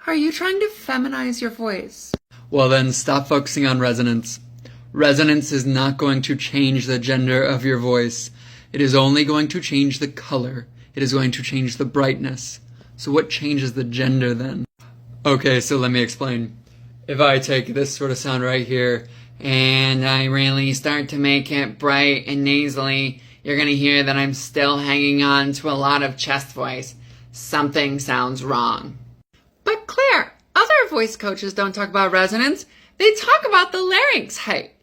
Are you trying to feminize your voice? Well then, stop focusing on resonance. Resonance is not going to change the gender of your voice. It is only going to change the color. It is going to change the brightness. So what changes the gender then? Okay, so let me explain. If I take this sort of sound right here, and I really start to make it bright and nasally, you're going to hear that I'm still hanging on to a lot of chest voice. Something sounds wrong. But Claire, other voice coaches don't talk about resonance. They talk about the larynx height.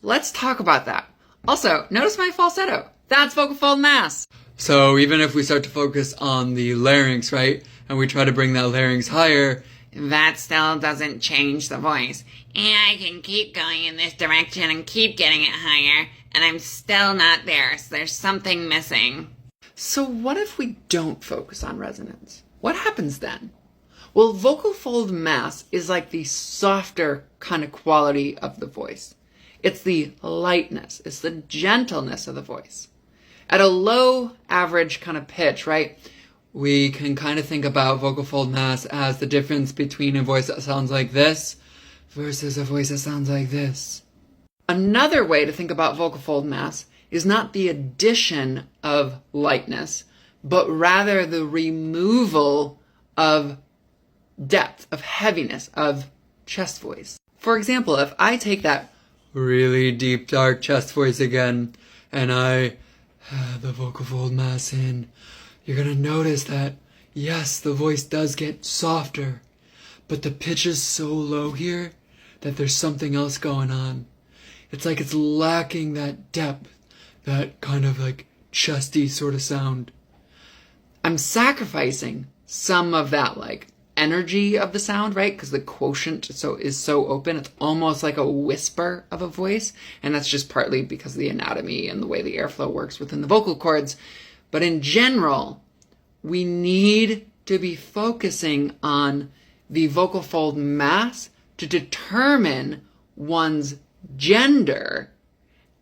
Let's talk about that. Also, notice my falsetto. That's vocal fold mass. So even if we start to focus on the larynx, right, and we try to bring that larynx higher, that still doesn't change the voice. And I can keep going in this direction and keep getting it higher, and I'm still not there, so there's something missing. So what if we don't focus on resonance? What happens then? Well, vocal fold mass is like the softer kind of quality of the voice. It's the lightness, it's the gentleness of the voice. At a low average kind of pitch, right, we can kind of think about vocal fold mass as the difference between a voice that sounds like this versus a voice that sounds like this. Another way to think about vocal fold mass is not the addition of lightness, but rather the removal of depth, of heaviness, of chest voice. For example, if I take that really deep, dark chest voice again, and I have the vocal fold mass in, you're going to notice that, yes, the voice does get softer, but the pitch is so low here that there's something else going on. It's like it's lacking that depth, that kind of like chesty sort of sound. I'm sacrificing some of that like energy of the sound, right? Because the quotient is so open, it's almost like a whisper of a voice, and that's just partly because of the anatomy and the way the airflow works within the vocal cords. But in general, we need to be focusing on the vocal fold mass to determine one's gender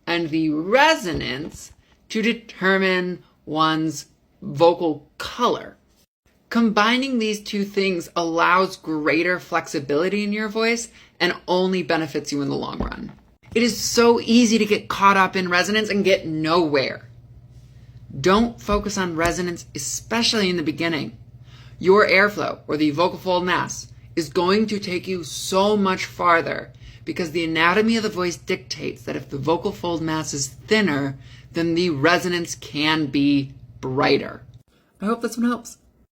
and the resonance to determine one's vocal color. Combining these two things allows greater flexibility in your voice and only benefits you in the long run. It is so easy to get caught up in resonance and get nowhere. Don't focus on resonance, especially in the beginning. Your airflow, or the vocal fold mass, is going to take you so much farther because the anatomy of the voice dictates that if the vocal fold mass is thinner, then the resonance can be brighter. I hope this one helps.